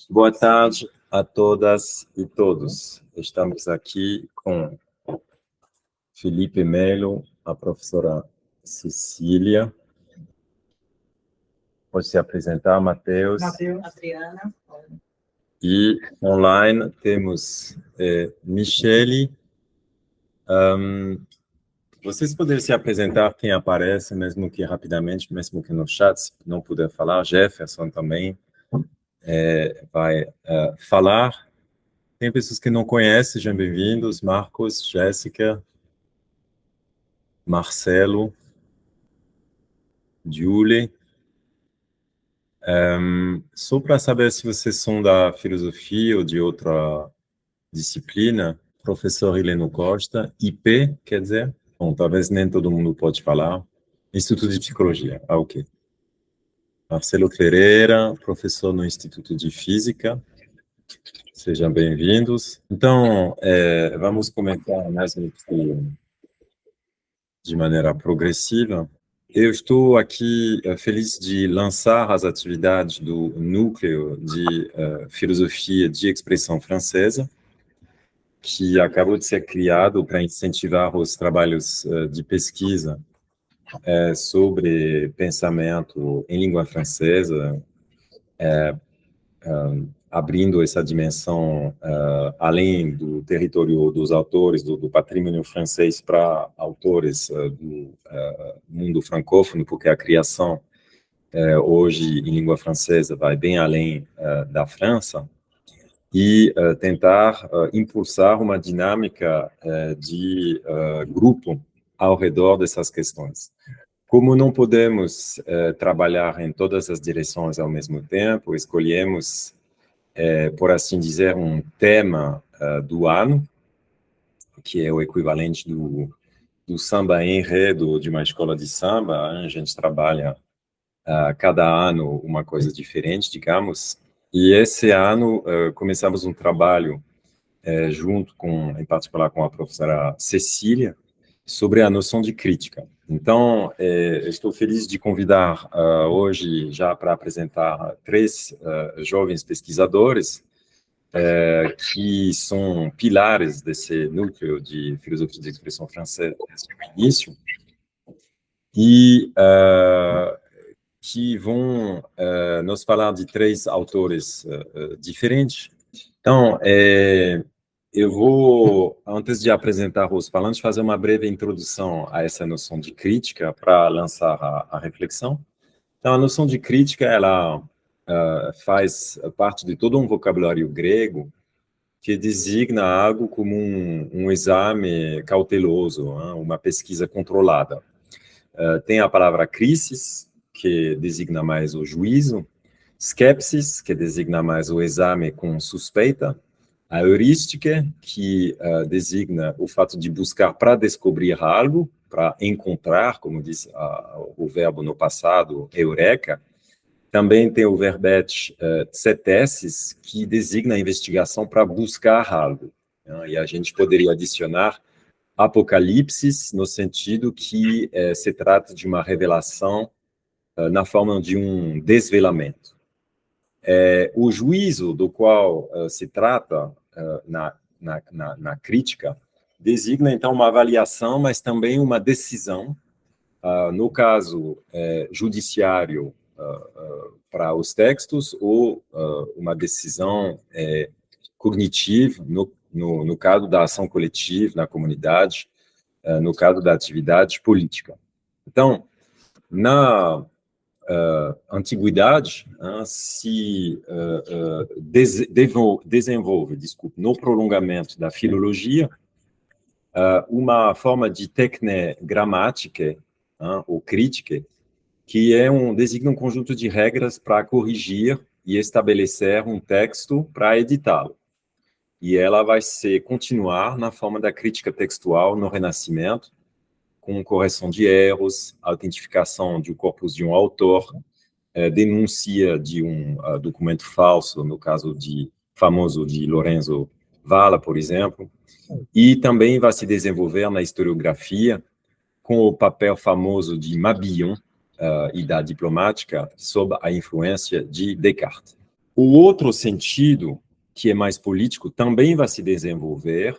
Boa tarde a todas e todos. Estamos aqui com Felipe Melo, a professora Cecília. Pode se apresentar, Matheus. Adriana. E online temos Michele. Vocês poderiam se apresentar, quem aparece, mesmo que rapidamente, mesmo que no chat, se não puder falar. Jefferson também vai falar. Tem pessoas que não conhecem, sejam bem-vindos. Marcos, Jéssica, Marcelo, Julie. Só para saber se vocês são da filosofia ou de outra disciplina, professor Heleno Costa, IP, quer dizer? Bom, talvez nem todo mundo pode falar. Instituto de Psicologia, ok. Marcelo Pereira, professor no Instituto de Física. Sejam bem-vindos. Então, vamos comentar mais de maneira progressiva. Eu estou aqui feliz de lançar as atividades do Núcleo de Filosofia de Expressão Francesa, que acabou de ser criado para incentivar os trabalhos de pesquisa sobre pensamento em língua francesa, abrindo essa dimensão além do território dos autores, do patrimônio francês para autores do mundo francófono, porque a criação hoje em língua francesa vai bem além da França, e tentar impulsar uma dinâmica de grupo ao redor dessas questões. Como não podemos trabalhar em todas as direções ao mesmo tempo, escolhemos por assim dizer, um tema do ano, que é o equivalente do samba enredo de uma escola de samba. A gente trabalha cada ano uma coisa diferente, digamos, e esse ano começamos um trabalho junto com, em particular, com a professora Cecília, sobre a noção de crítica. Então, estou feliz de convidar hoje, já para apresentar, três jovens pesquisadores que são pilares desse núcleo de filosofia de expressão francesa desde o início, e que vão nos falar de três autores diferentes. Então, eu vou, antes de apresentar os falantes, fazer uma breve introdução a essa noção de crítica para lançar a reflexão. Então, a noção de crítica, ela faz parte de todo um vocabulário grego que designa algo como um exame cauteloso, uma pesquisa controlada. Tem a palavra crisis, que designa mais o juízo, skepsis, que designa mais o exame com suspeita, a heurística, que designa o fato de buscar para descobrir algo, para encontrar, como diz o verbo no passado, eureka. Também tem o verbete tsetesis, que designa a investigação para buscar algo. E a gente poderia adicionar apocalipsis, no sentido que se trata de uma revelação na forma de um desvelamento. O juízo do qual se trata na crítica designa, então, uma avaliação, mas também uma decisão, no caso judiciário, para os textos, ou uma decisão cognitiva, no caso da ação coletiva, na comunidade, no caso da atividade política. Então, na antiguidade, se desenvolve, no prolongamento da filologia, uma forma de técnica gramática, ou crítica, que designa um conjunto de regras para corrigir e estabelecer um texto para editá-lo. E ela vai continuar na forma da crítica textual no Renascimento, com correção de erros, autentificação de um corpus de um autor, denúncia de um documento falso, no caso famoso de Lorenzo Valla, por exemplo, e também vai se desenvolver na historiografia, com o papel famoso de Mabillon e da diplomática, sob a influência de Descartes. O outro sentido, que é mais político, também vai se desenvolver,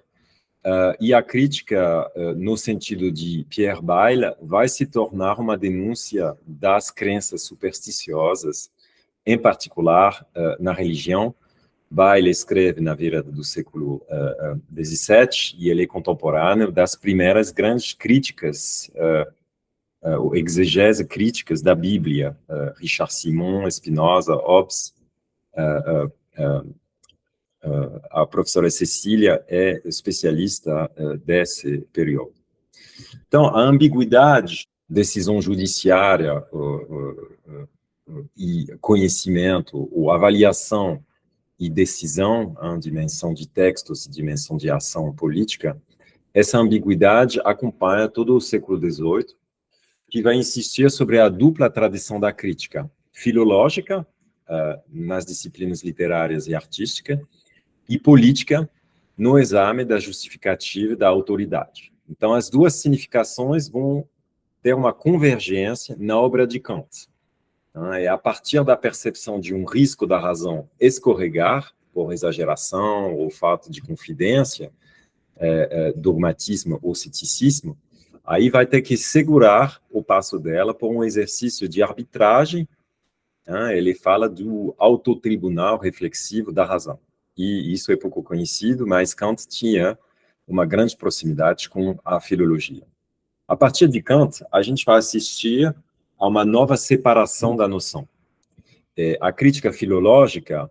e a crítica, no sentido de Pierre Bayle, vai se tornar uma denúncia das crenças supersticiosas, em particular na religião. Bayle escreve na virada do século XVII, e ele é contemporâneo das primeiras grandes críticas, exegese críticas da Bíblia, Richard Simon, Spinoza, Hobbes. A professora Cecília é especialista desse período. Então, a ambiguidade, decisão judiciária e conhecimento, ou avaliação e decisão, em dimensão de textos e dimensão de ação política, essa ambiguidade acompanha todo o século XVIII, que vai insistir sobre a dupla tradição da crítica filológica, nas disciplinas literárias e artísticas, e política, no exame da justificativa e da autoridade. Então, as duas significações vão ter uma convergência na obra de Kant. É a partir da percepção de um risco da razão escorregar, por exageração ou falta de confidência, dogmatismo ou ceticismo, aí vai ter que segurar o passo dela por um exercício de arbitragem. Ele fala do autotribunal reflexivo da razão. E isso é pouco conhecido, mas Kant tinha uma grande proximidade com a filologia. A partir de Kant, a gente vai assistir a uma nova separação da noção. A crítica filológica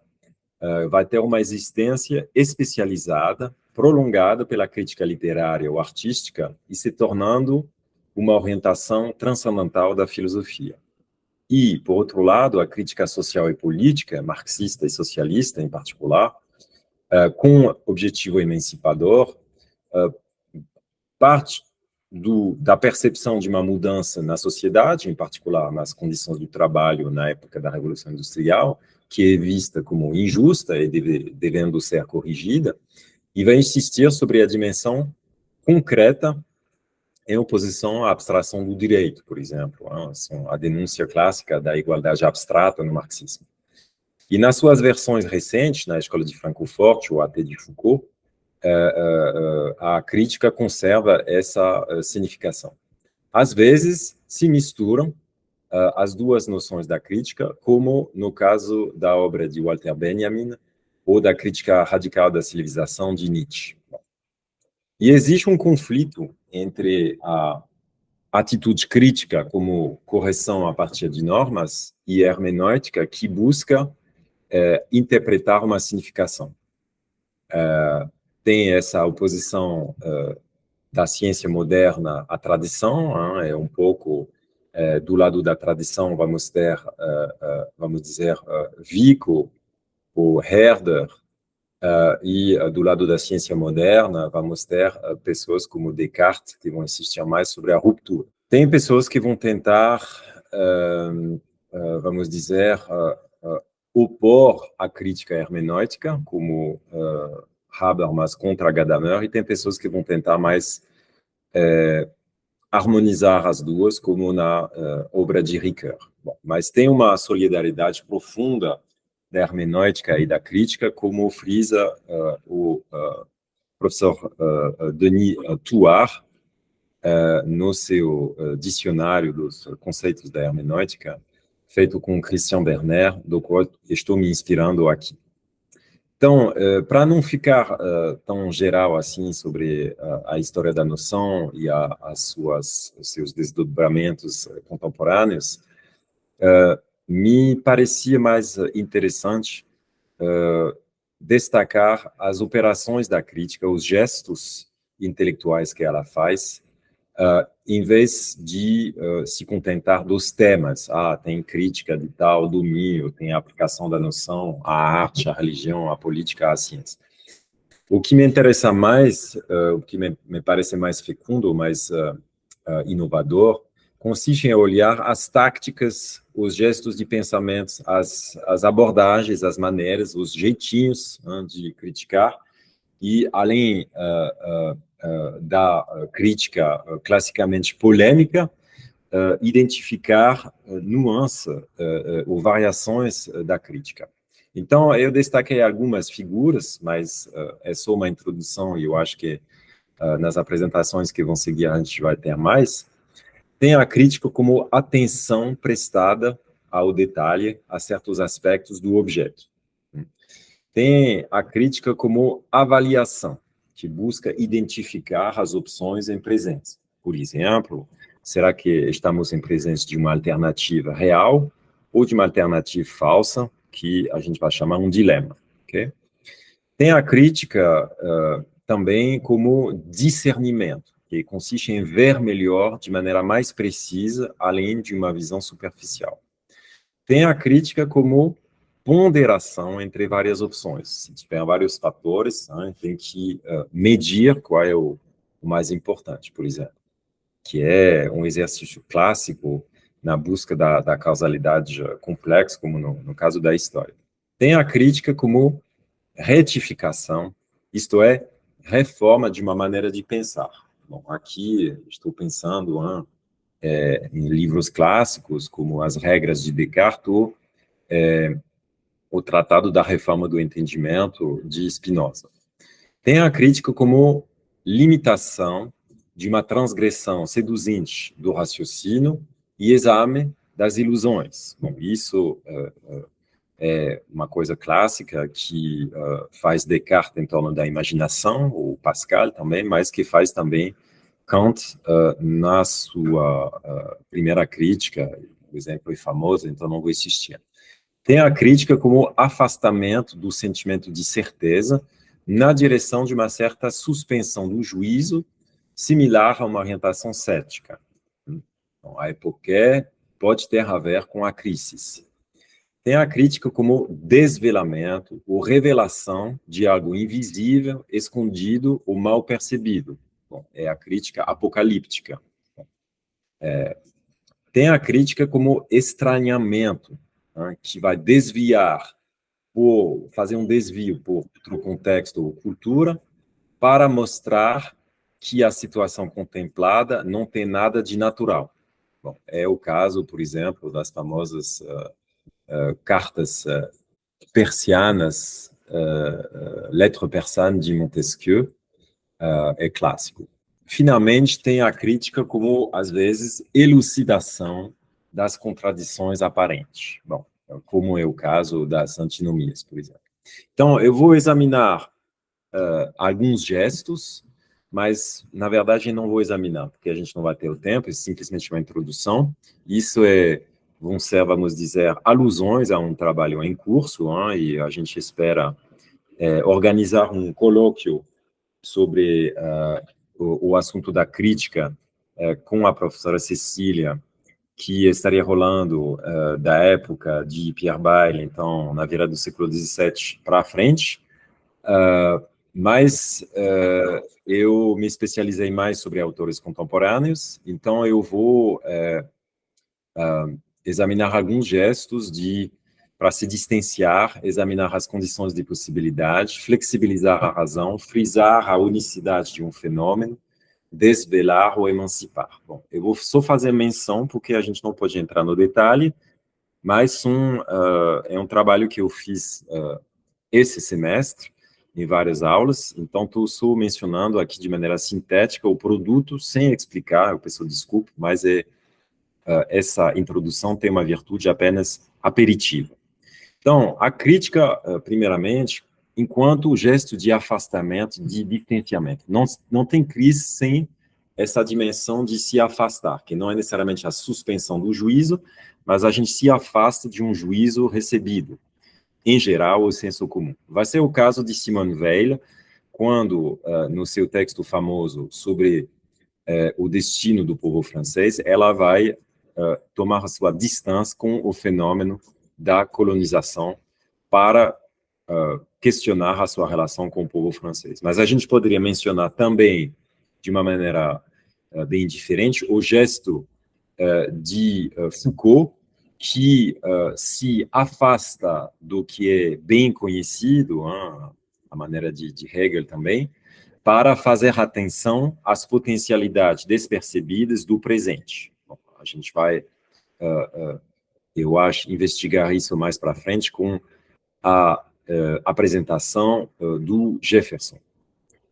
vai ter uma existência especializada, prolongada pela crítica literária ou artística, e se tornando uma orientação transcendental da filosofia. E, por outro lado, a crítica social e política, marxista e socialista em particular, com objetivo emancipador, parte da percepção de uma mudança na sociedade, em particular nas condições do trabalho na época da Revolução Industrial, que é vista como injusta e devendo ser corrigida, e vai insistir sobre a dimensão concreta em oposição à abstração do direito, por exemplo, a denúncia clássica da igualdade abstrata no marxismo. E nas suas versões recentes, na Escola de Francfort ou até de Foucault, a crítica conserva essa significação. Às vezes, se misturam as duas noções da crítica, como no caso da obra de Walter Benjamin ou da crítica radical da civilização de Nietzsche. E existe um conflito entre a atitude crítica como correção a partir de normas e hermenêutica que busca interpretar uma significação. Tem essa oposição da ciência moderna à tradição, é um pouco do lado da tradição, vamos ter, vamos dizer, Vico ou Herder, e do lado da ciência moderna, vamos ter pessoas como Descartes, que vão insistir mais sobre a ruptura. Tem pessoas que vão tentar, vamos dizer, opor a crítica hermenêutica, como Habermas contra Gadamer, e tem pessoas que vão tentar mais harmonizar as duas, como na obra de Ricoeur. Bom, mas tem uma solidariedade profunda da hermenêutica e da crítica, como frisa o professor Denis Touard no seu dicionário dos conceitos da hermenêutica, feito com Christian Berner, do qual estou me inspirando aqui. Então, para não ficar tão geral assim sobre a história da noção e os seus desdobramentos contemporâneos, me parecia mais interessante destacar as operações da crítica, os gestos intelectuais que ela faz, em vez de se contentar dos temas. Tem crítica de tal domínio, tem a aplicação da noção à arte, à religião, à política, à ciência. O que me interessa mais, o que me parece mais fecundo, mais inovador, consiste em olhar as táticas, os gestos de pensamentos, as abordagens, as maneiras, os jeitinhos de criticar, e além da crítica classicamente polêmica, identificar nuances ou variações da crítica. Então, eu destaquei algumas figuras, mas é só uma introdução e eu acho que nas apresentações que vão seguir a gente vai ter mais. Tem a crítica como atenção prestada ao detalhe, a certos aspectos do objeto. Tem a crítica como avaliação, que busca identificar as opções em presença. Por exemplo, será que estamos em presença de uma alternativa real ou de uma alternativa falsa, que a gente vai chamar um dilema, ok? Tem a crítica também como discernimento, que consiste em ver melhor de maneira mais precisa, além de uma visão superficial. Tem a crítica como ponderação entre várias opções. Se tiver vários fatores, né, tem que medir qual é o mais importante, por exemplo, que é um exercício clássico na busca da causalidade complexa, como no caso da história. Tem a crítica como retificação, isto é, reforma de uma maneira de pensar. Bom, aqui estou pensando em livros clássicos, como As Regras de Descartes, ou o Tratado da Reforma do Entendimento, de Spinoza. Tem a crítica como limitação de uma transgressão seduzinte do raciocínio e exame das ilusões. Bom, isso é uma coisa clássica que faz Descartes em torno da imaginação, ou Pascal também, mas que faz também Kant na sua primeira crítica, o exemplo é famoso, então não vou insistir. Tem a crítica como afastamento do sentimento de certeza na direção de uma certa suspensão do juízo, similar a uma orientação cética. Então, a epoqué pode ter a ver com a crise. Tem a crítica como desvelamento ou revelação de algo invisível, escondido ou mal percebido. Bom, é a crítica apocalíptica. Tem a crítica como estranhamento, né, que vai desviar, ou fazer um desvio por outro contexto ou cultura, para mostrar que a situação contemplada não tem nada de natural. Bom, é o caso, por exemplo, das famosas cartas persianas, Lettres persanes de Montesquieu, é clássico. Finalmente, tem a crítica como, às vezes, elucidação das contradições aparentes. Bom, como é o caso das antinomias, por exemplo. Então, eu vou examinar alguns gestos, mas, na verdade, não vou examinar, porque a gente não vai ter o tempo, é simplesmente uma introdução. Isso vão ser, vamos dizer, alusões a um trabalho em curso, e a gente espera organizar um colóquio sobre o assunto da crítica com a professora Cecília, que estaria rolando da época de Pierre Bayle, então, na virada do século XVII para frente, mas eu me especializei mais sobre autores contemporâneos, então eu vou examinar alguns gestos para se distanciar, examinar as condições de possibilidade, flexibilizar a razão, frisar a unicidade de um fenômeno, desvelar ou emancipar. Bom, eu vou só fazer menção, porque a gente não pode entrar no detalhe, mas é um trabalho que eu fiz esse semestre, em várias aulas, então estou só mencionando aqui de maneira sintética o produto, sem explicar, eu peço desculpa, mas essa introdução tem uma virtude apenas aperitiva. Então, a crítica, primeiramente, enquanto gesto de afastamento, de distanciamento. Não tem crise sem essa dimensão de se afastar, que não é necessariamente a suspensão do juízo, mas a gente se afasta de um juízo recebido, em geral, o senso comum. Vai ser o caso de Simone Weil, quando, no seu texto famoso sobre o destino do povo francês, ela vai tomar a sua distância com o fenômeno da colonização para questionar a sua relação com o povo francês. Mas a gente poderia mencionar também, de uma maneira bem diferente, o gesto de Foucault, que se afasta do que é bem conhecido, a maneira de Hegel também, para fazer atenção às potencialidades despercebidas do presente. Bom, a gente vai, eu acho, investigar isso mais para frente com a apresentação do Jefferson.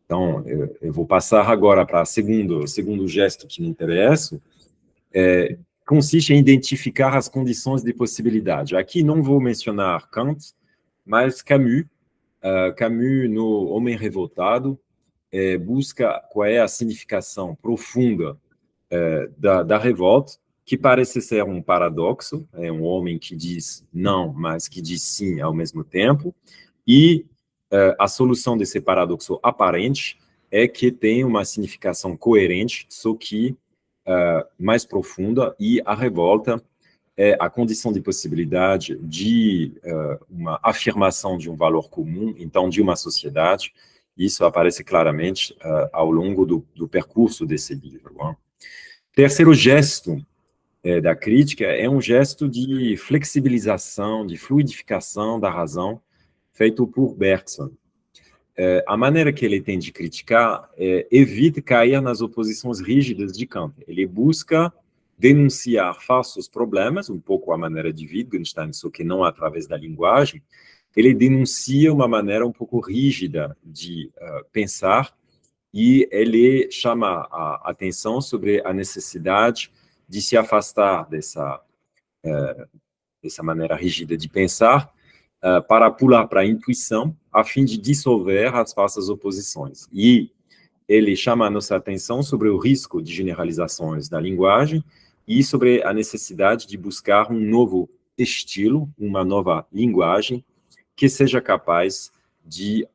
Então, eu vou passar agora para o segundo gesto que me interessa, consiste em identificar as condições de possibilidade. Aqui não vou mencionar Kant, mas Camus, no Homem Revoltado, busca qual é a significação profunda da revolta, que parece ser um paradoxo, é um homem que diz não, mas que diz sim ao mesmo tempo, e a solução desse paradoxo aparente é que tem uma significação coerente, só que mais profunda, e a revolta é a condição de possibilidade de uma afirmação de um valor comum, então de uma sociedade. Isso aparece claramente ao longo do percurso desse livro. Terceiro gesto da crítica é um gesto de flexibilização, de fluidificação da razão, feito por Bergson. A maneira que ele tem de criticar evita cair nas oposições rígidas de Kant. Ele busca denunciar falsos problemas, um pouco a maneira de Wittgenstein, só que não através da linguagem. Ele denuncia uma maneira um pouco rígida de pensar, e ele chama a atenção sobre a necessidade de se afastar dessa maneira rígida de pensar, para pular para a intuição, a fim de dissolver as falsas oposições. E ele chama a nossa atenção sobre o risco de generalizações da linguagem e sobre a necessidade de buscar um novo estilo, uma nova linguagem, que seja capaz de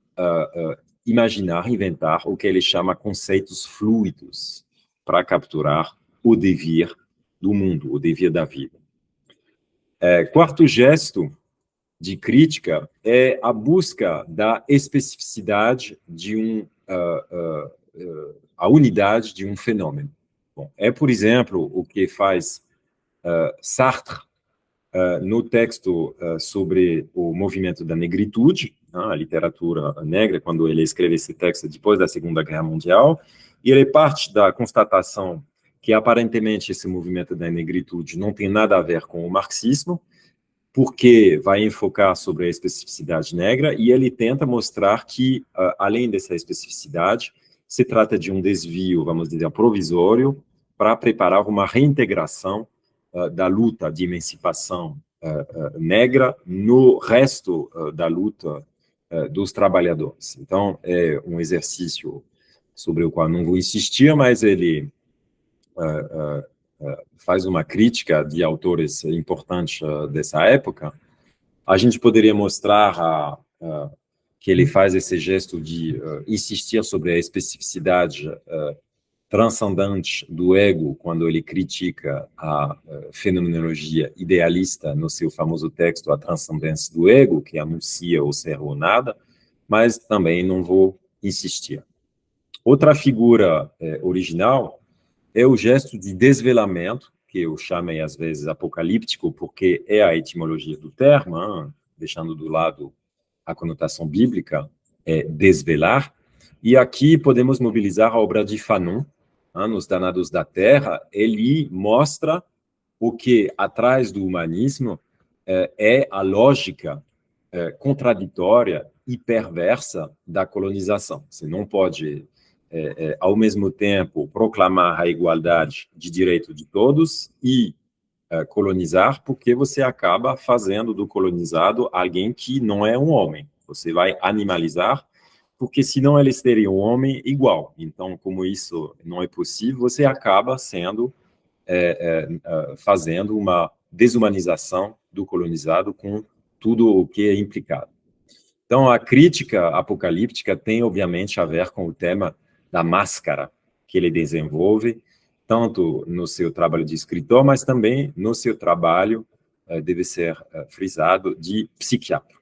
imaginar, inventar o que ele chama conceitos fluidos para capturar o devir do mundo, o devir da vida. Quarto gesto de crítica é a busca da especificidade de a unidade de um fenômeno. Bom, por exemplo, o que faz Sartre no texto sobre o movimento da negritude, a literatura negra, quando ele escreve esse texto depois da Segunda Guerra Mundial, e ele parte da constatação que, aparentemente, esse movimento da negritude não tem nada a ver com o marxismo, porque vai enfocar sobre a especificidade negra, e ele tenta mostrar que, além dessa especificidade, se trata de um desvio, vamos dizer, provisório, para preparar uma reintegração da luta de emancipação negra no resto da luta dos trabalhadores. Então, é um exercício sobre o qual não vou insistir, mas ele faz uma crítica de autores importantes dessa época. A gente poderia mostrar que ele faz esse gesto de insistir sobre a especificidade transcendente do ego, quando ele critica a fenomenologia idealista no seu famoso texto A Transcendência do Ego, que anuncia o ser ou nada, mas também não vou insistir. Outra figura original é o gesto de desvelamento, que eu chamei às vezes apocalíptico, porque é a etimologia do termo, deixando do lado a conotação bíblica, desvelar. E aqui podemos mobilizar a obra de Fanon, nos Danados da Terra. Ele mostra o que, atrás do humanismo, é a lógica contraditória e perversa da colonização. Você não pode ao mesmo tempo, proclamar a igualdade de direito de todos e colonizar, porque você acaba fazendo do colonizado alguém que não é um homem. Você vai animalizar, porque senão eles teriam um homem igual. Então, como isso não é possível, você acaba fazendo uma desumanização do colonizado com tudo o que é implicado. Então, a crítica apocalíptica tem, obviamente, a ver com o tema da máscara que ele desenvolve, tanto no seu trabalho de escritor, mas também no seu trabalho, deve ser frisado, de psiquiatra.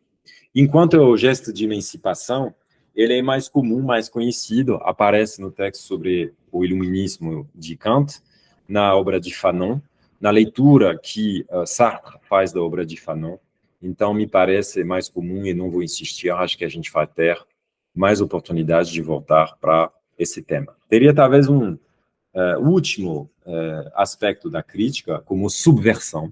Enquanto o gesto de emancipação, ele é mais comum, mais conhecido, aparece no texto sobre o iluminismo de Kant, na obra de Fanon, na leitura que Sartre faz da obra de Fanon. Então, me parece mais comum, e não vou insistir, acho que a gente vai ter mais oportunidade de voltar para esse tema. Teria talvez um último aspecto da crítica, como subversão.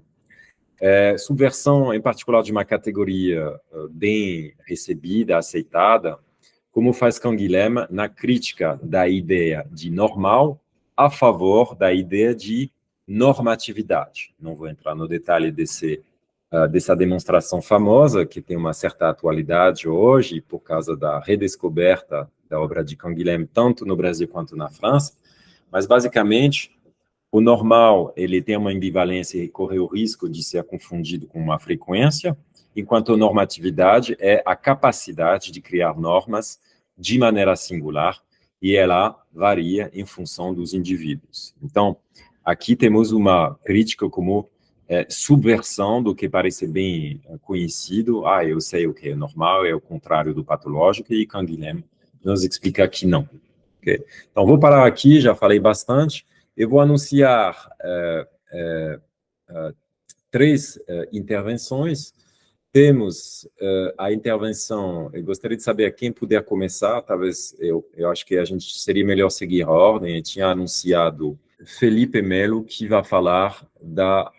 Subversão, em particular, de uma categoria bem recebida, aceitada, como faz Canguilhem na crítica da ideia de normal a favor da ideia de normatividade. Não vou entrar no detalhe dessa demonstração famosa, que tem uma certa atualidade hoje, por causa da redescoberta da obra de Canguilhem, tanto no Brasil quanto na França, mas, basicamente, o normal, ele tem uma ambivalência e corre o risco de ser confundido com uma frequência, enquanto a normatividade é a capacidade de criar normas de maneira singular, e ela varia em função dos indivíduos. Então, aqui temos uma crítica como subversão do que parece bem conhecido. Eu sei o que é normal, é o contrário do patológico, e Canguilhem nos explica que não. Okay? Então, vou parar aqui, já falei bastante. Eu vou anunciar 3 intervenções. Temos a intervenção, eu gostaria de saber quem puder começar, talvez eu acho que a gente seria melhor seguir a ordem. Eu tinha anunciado Felipe Melo, que vai falar da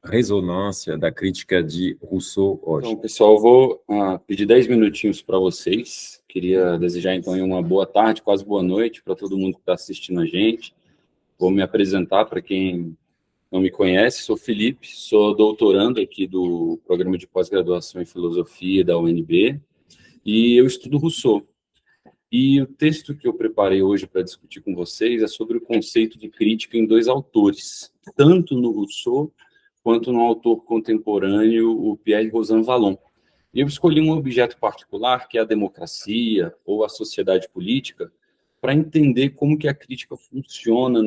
ressonância, da crítica de Rousseau hoje. Então, pessoal, eu vou pedir 10 minutinhos para vocês. Queria desejar, então, uma boa tarde, quase boa noite para todo mundo que está assistindo a gente. Vou me apresentar para quem não me conhece. Sou Felipe, sou doutorando aqui do Programa de Pós-Graduação em Filosofia da UNB, e eu estudo Rousseau. E o texto que eu preparei hoje para discutir com vocês é sobre o conceito de crítica em 2 autores, tanto no Rousseau quanto no autor contemporâneo, o Pierre Rosan Vallon. E eu escolhi um objeto particular, que é a democracia ou a sociedade política, para entender como que a crítica funciona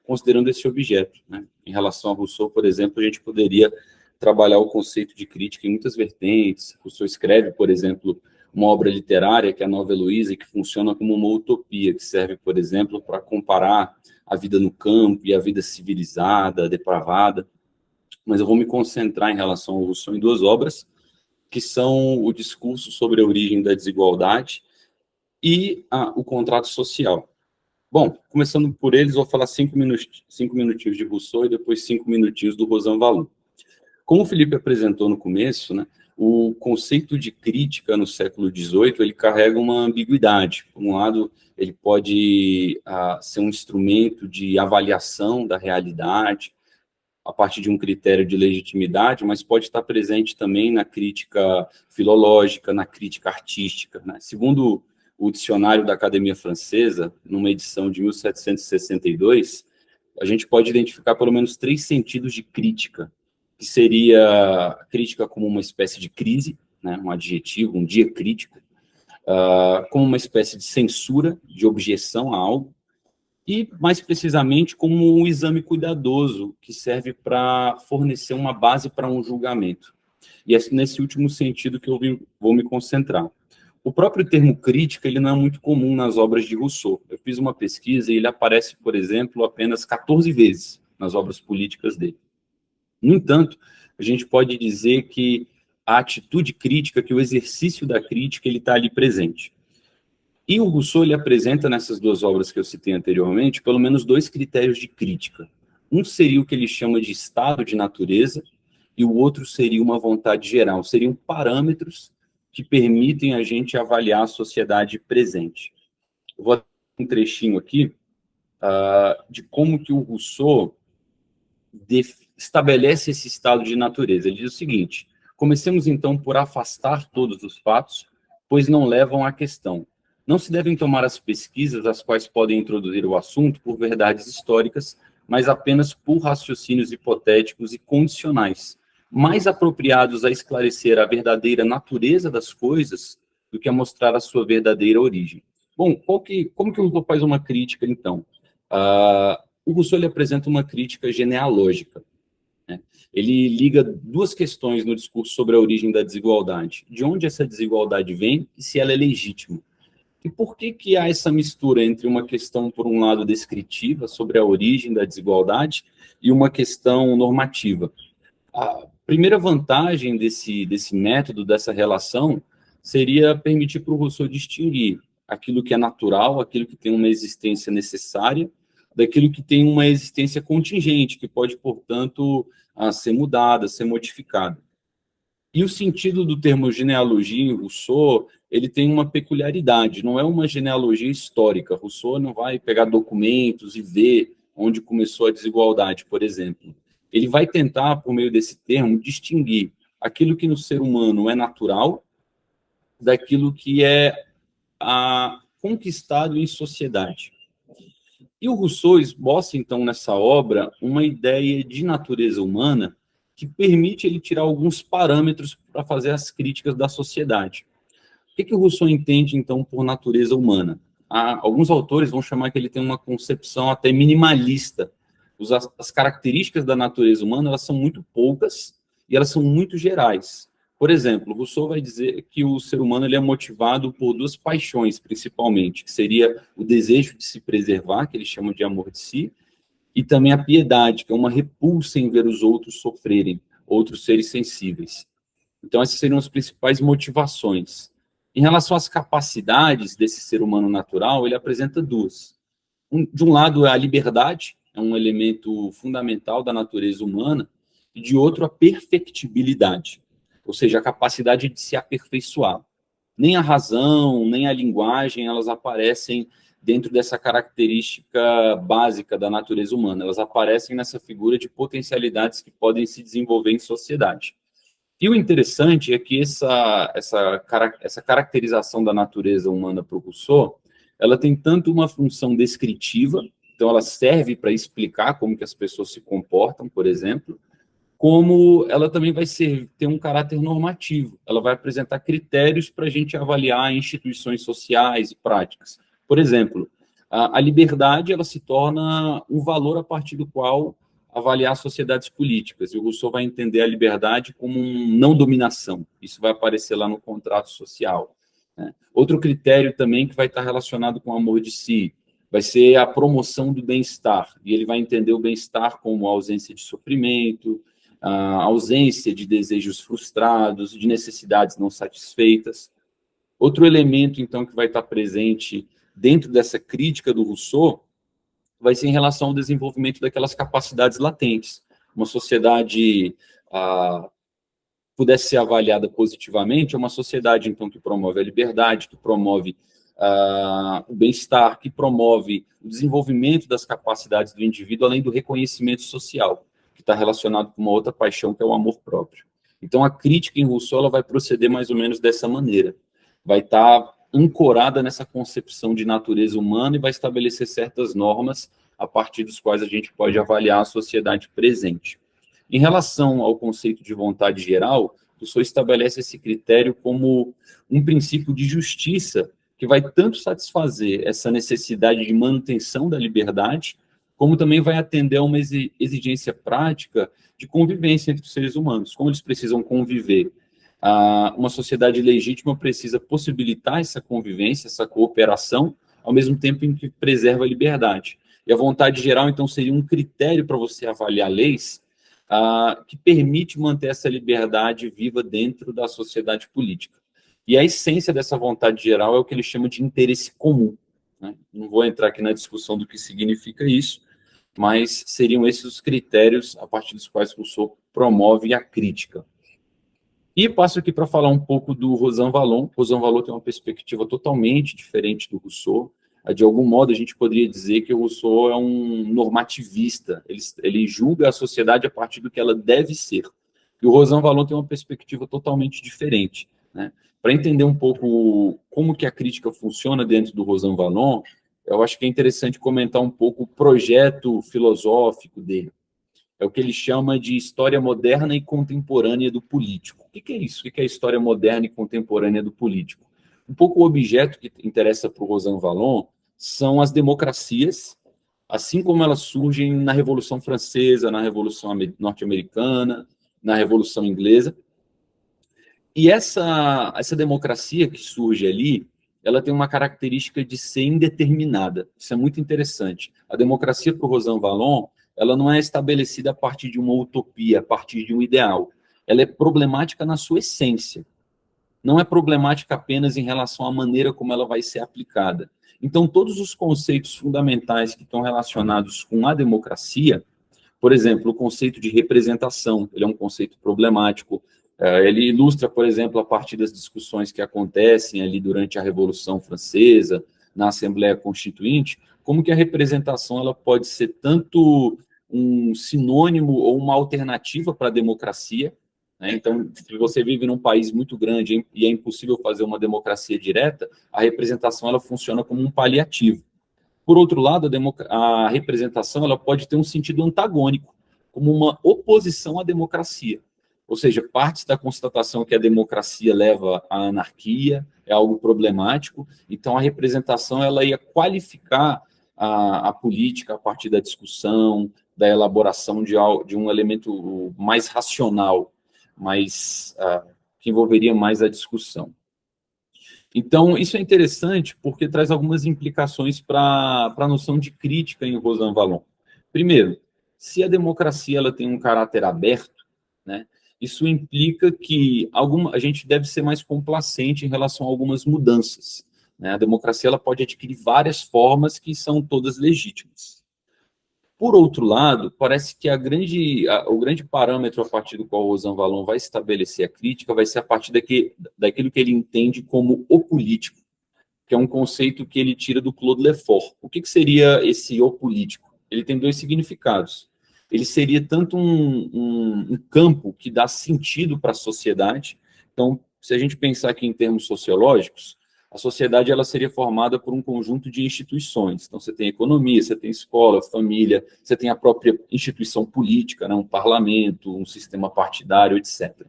considerando esse objeto, né? Em relação a Rousseau, por exemplo, a gente poderia trabalhar o conceito de crítica em muitas vertentes. Rousseau escreve, por exemplo, uma obra literária, que é a Nova Heloísa, que funciona como uma utopia, que serve, por exemplo, para comparar a vida no campo e a vida civilizada, depravada. Mas eu vou me concentrar em relação ao Rousseau em 2 obras, que são o Discurso sobre a Origem da Desigualdade e o Contrato Social. Bom, começando por eles, vou falar 5 minutinhos de Rousseau e depois 5 minutinhos do Rosan Vallon. Como o Felipe apresentou no começo, né, o conceito de crítica no século XVIII, ele carrega uma ambiguidade. Por um lado, ele pode ser um instrumento de avaliação da realidade, a partir de um critério de legitimidade, mas pode estar presente também na crítica filológica, na crítica artística, né? Segundo o dicionário da Academia Francesa, numa edição de 1762, a gente pode identificar pelo menos 3 sentidos de crítica, que seria a crítica como uma espécie de crise, né, um adjetivo, um dia crítico, como uma espécie de censura, de objeção a algo, e, mais precisamente, como um exame cuidadoso que serve para fornecer uma base para um julgamento. E é nesse último sentido que eu vou me concentrar. O próprio termo crítica, ele não é muito comum nas obras de Rousseau. Eu fiz uma pesquisa e ele aparece, por exemplo, apenas 14 vezes nas obras políticas dele. No entanto, a gente pode dizer que a atitude crítica, que o exercício da crítica, ele está ali presente. E o Rousseau, ele apresenta nessas 2 obras que eu citei anteriormente, pelo menos 2 critérios de crítica. Um seria o que ele chama de estado de natureza, e o outro seria uma vontade geral. Seriam parâmetros que permitem a gente avaliar a sociedade presente. Eu vou dar um trechinho aqui de como que o Rousseau estabelece esse estado de natureza. Ele diz o seguinte: comecemos então por afastar todos os fatos, pois não levam à questão. Não se devem tomar as pesquisas, as quais podem introduzir o assunto, por verdades históricas, mas apenas por raciocínios hipotéticos e condicionais, mais apropriados a esclarecer a verdadeira natureza das coisas do que a mostrar a sua verdadeira origem. Bom, como que o Rousseau faz uma crítica, então? O Rousseau, ele apresenta uma crítica genealógica, né? Ele liga 2 questões no discurso sobre a origem da desigualdade: de onde essa desigualdade vem e se ela é legítima. E por que há essa mistura entre uma questão, por um lado, descritiva sobre a origem da desigualdade e uma questão normativa? A primeira vantagem desse método, dessa relação, seria permitir para o Rousseau distinguir aquilo que é natural, aquilo que tem uma existência necessária, daquilo que tem uma existência contingente, que pode, portanto, a ser mudada, a ser modificada. E o sentido do termo genealogia em Rousseau, ele tem uma peculiaridade, não é uma genealogia histórica. Rousseau não vai pegar documentos e ver onde começou a desigualdade, por exemplo. Ele vai tentar, por meio desse termo, distinguir aquilo que no ser humano é natural daquilo que é conquistado em sociedade. E o Rousseau esboça, então, nessa obra, uma ideia de natureza humana que permite ele tirar alguns parâmetros para fazer as críticas da sociedade. O que o Rousseau entende, então, por natureza humana? Alguns autores vão chamar que ele tem uma concepção até minimalista. As características da natureza humana, elas são muito poucas e elas são muito gerais. Por exemplo, Rousseau vai dizer que o ser humano ele é motivado por duas paixões, principalmente, que seria o desejo de se preservar, que ele chama de amor de si, e também a piedade, que é uma repulsa em ver os outros sofrerem, outros seres sensíveis. Então, essas seriam as principais motivações. Em relação às capacidades desse ser humano natural, ele apresenta duas. De um lado, é a liberdade, é um elemento fundamental da natureza humana, e de outro, a perfectibilidade, ou seja, a capacidade de se aperfeiçoar. Nem a razão, nem a linguagem, elas aparecem dentro dessa característica básica da natureza humana. Elas aparecem nessa figura de potencialidades que podem se desenvolver em sociedade. E o interessante é que essa caracterização da natureza humana para o Rousseau, ela tem tanto uma função descritiva, então ela serve para explicar como que as pessoas se comportam, por exemplo, como ela também vai ter um caráter normativo. Ela vai apresentar critérios para a gente avaliar instituições sociais e práticas. Por exemplo, a liberdade ela se torna um valor a partir do qual avaliar sociedades políticas. E o Rousseau vai entender a liberdade como não dominação. Isso vai aparecer lá no contrato social. Né? Outro critério também que vai estar relacionado com o amor de si vai ser a promoção do bem-estar. E ele vai entender o bem-estar como a ausência de sofrimento, a ausência de desejos frustrados, de necessidades não satisfeitas. Outro elemento, então, que vai estar presente dentro dessa crítica do Rousseau vai ser em relação ao desenvolvimento daquelas capacidades latentes. Uma sociedade pudesse ser avaliada positivamente, é uma sociedade, então, que promove a liberdade, que promove o bem-estar, que promove o desenvolvimento das capacidades do indivíduo, além do reconhecimento social, que está relacionado com uma outra paixão, que é o amor próprio. Então, a crítica em Rousseau ela vai proceder mais ou menos dessa maneira. Vai estar ancorada nessa concepção de natureza humana e vai estabelecer certas normas a partir dos quais a gente pode avaliar a sociedade presente. Em relação ao conceito de vontade geral, Rousseau estabelece esse critério como um princípio de justiça que vai tanto satisfazer essa necessidade de manutenção da liberdade, como também vai atender a uma exigência prática de convivência entre os seres humanos, como eles precisam conviver. Uma sociedade legítima precisa possibilitar essa convivência, essa cooperação, ao mesmo tempo em que preserva a liberdade. E a vontade geral, então, seria um critério para você avaliar leis que permite manter essa liberdade viva dentro da sociedade política. E a essência dessa vontade geral é o que ele chama de interesse comum. Né? Não vou entrar aqui na discussão do que significa isso, mas seriam esses os critérios a partir dos quais Rousseau promove a crítica. E passo aqui para falar um pouco do Rozan Valon. Rozan Valon tem uma perspectiva totalmente diferente do Rousseau. De algum modo, a gente poderia dizer que o Rousseau é um normativista. Ele julga a sociedade a partir do que ela deve ser. E o Rozan Valon tem uma perspectiva totalmente diferente. Né? Para entender um pouco como que a crítica funciona dentro do Rozan Valon, eu acho que é interessante comentar um pouco o projeto filosófico dele. É o que ele chama de história moderna e contemporânea do político. O que é isso? O que é a história moderna e contemporânea do político? Um pouco o objeto que interessa para o Rozan Valon são as democracias, assim como elas surgem na Revolução Francesa, na Revolução Norte-Americana, na Revolução Inglesa. E essa democracia que surge ali, ela tem uma característica de ser indeterminada. Isso é muito interessante. A democracia para o Rozan Valon, ela não é estabelecida a partir de uma utopia, a partir de um ideal. Ela é problemática na sua essência. Não é problemática apenas em relação à maneira como ela vai ser aplicada. Então, todos os conceitos fundamentais que estão relacionados com a democracia, Por exemplo, o conceito de representação, ele é um conceito problemático. Ele ilustra, por exemplo, a partir das discussões que acontecem ali durante a Revolução Francesa, na Assembleia Constituinte, como que a representação ela pode ser tanto um sinônimo ou uma alternativa para a democracia, né? Então, se você vive num país muito grande e é impossível fazer uma democracia direta, a representação ela funciona como um paliativo. Por outro lado, a representação ela pode ter um sentido antagônico, como uma oposição à democracia. Ou seja, parte da constatação que a democracia leva à anarquia é algo problemático, então a representação ela ia qualificar a política a partir da discussão, da elaboração de um elemento mais racional, que envolveria mais a discussão. Então, isso é interessante porque traz algumas implicações para a noção de crítica em Rosan Vallon. Primeiro, se a democracia ela tem um caráter aberto, né, isso implica que a gente deve ser mais complacente em relação a algumas mudanças, né? A democracia ela pode adquirir várias formas que são todas legítimas. Por outro lado, parece que o grande parâmetro a partir do qual o Rosan Vallon vai estabelecer a crítica vai ser a partir daquilo que ele entende como o político, que é um conceito que ele tira do Claude Lefort. O que seria esse o político? Ele tem dois significados. Ele seria tanto um campo que dá sentido para a sociedade. Então, se a gente pensar aqui em termos sociológicos, a sociedade ela seria formada por um conjunto de instituições. Então, você tem economia, você tem escola, família, você tem a própria instituição política, né, um parlamento, um sistema partidário, etc.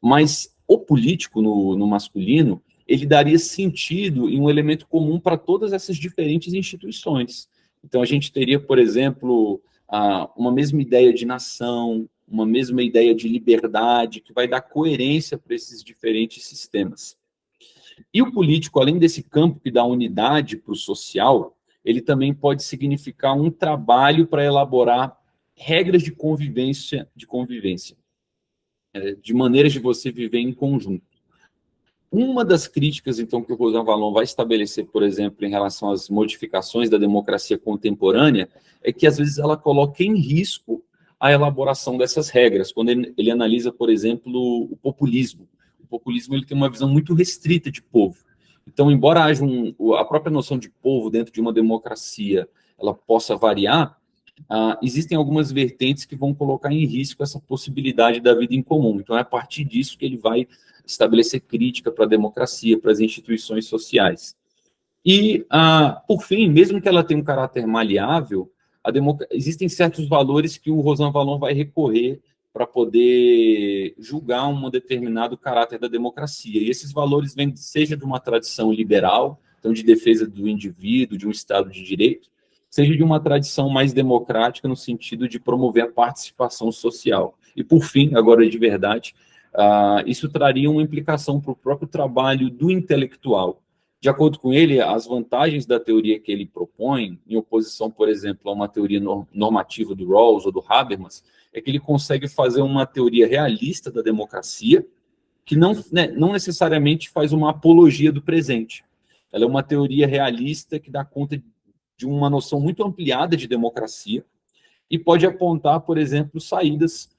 Mas o político, no masculino, ele daria sentido em um elemento comum para todas essas diferentes instituições. Então, a gente teria, por exemplo, uma mesma ideia de nação, uma mesma ideia de liberdade, que vai dar coerência para esses diferentes sistemas. E o político, além desse campo que dá unidade para o social, ele também pode significar um trabalho para elaborar regras de convivência, de maneiras de você viver em conjunto. Uma das críticas, então, que o Rosan Vallon vai estabelecer, por exemplo, em relação às modificações da democracia contemporânea, é que, às vezes, ela coloca em risco a elaboração dessas regras, quando ele analisa, por exemplo, o populismo. O populismo ele tem uma visão muito restrita de povo. Então, embora haja a própria noção de povo dentro de uma democracia, ela possa variar, existem algumas vertentes que vão colocar em risco essa possibilidade da vida em comum. Então, é a partir disso que ele vai estabelecer crítica para a democracia, para as instituições sociais. E, por fim, mesmo que ela tenha um caráter maleável, existem certos valores que o Rosan Vallon vai recorrer para poder julgar um determinado caráter da democracia. E esses valores vêm, seja de uma tradição liberal, então de defesa do indivíduo, de um Estado de direito, seja de uma tradição mais democrática, no sentido de promover a participação social. E, por fim, agora de verdade, isso traria uma implicação para o próprio trabalho do intelectual. De acordo com ele, as vantagens da teoria que ele propõe, em oposição, por exemplo, a uma teoria normativa do Rawls ou do Habermas, é que ele consegue fazer uma teoria realista da democracia, que não necessariamente faz uma apologia do presente. Ela é uma teoria realista que dá conta de uma noção muito ampliada de democracia e pode apontar, por exemplo, saídas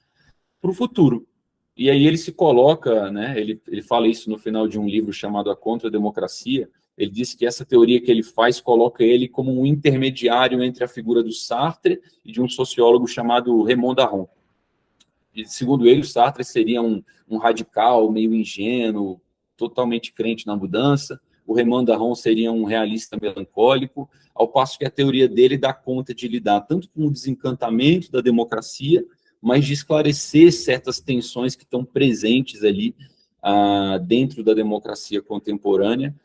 para o futuro. E aí ele se coloca, né, ele fala isso no final de um livro chamado A Contra-Democracia, ele diz que essa teoria que ele faz coloca ele como um intermediário entre a figura do Sartre e de um sociólogo chamado Raymond Aron. E, segundo ele, o Sartre seria um radical, meio ingênuo, totalmente crente na mudança. O Raymond Aron seria um realista melancólico, ao passo que a teoria dele dá conta de lidar tanto com o desencantamento da democracia, mas de esclarecer certas tensões que estão presentes ali dentro da democracia contemporânea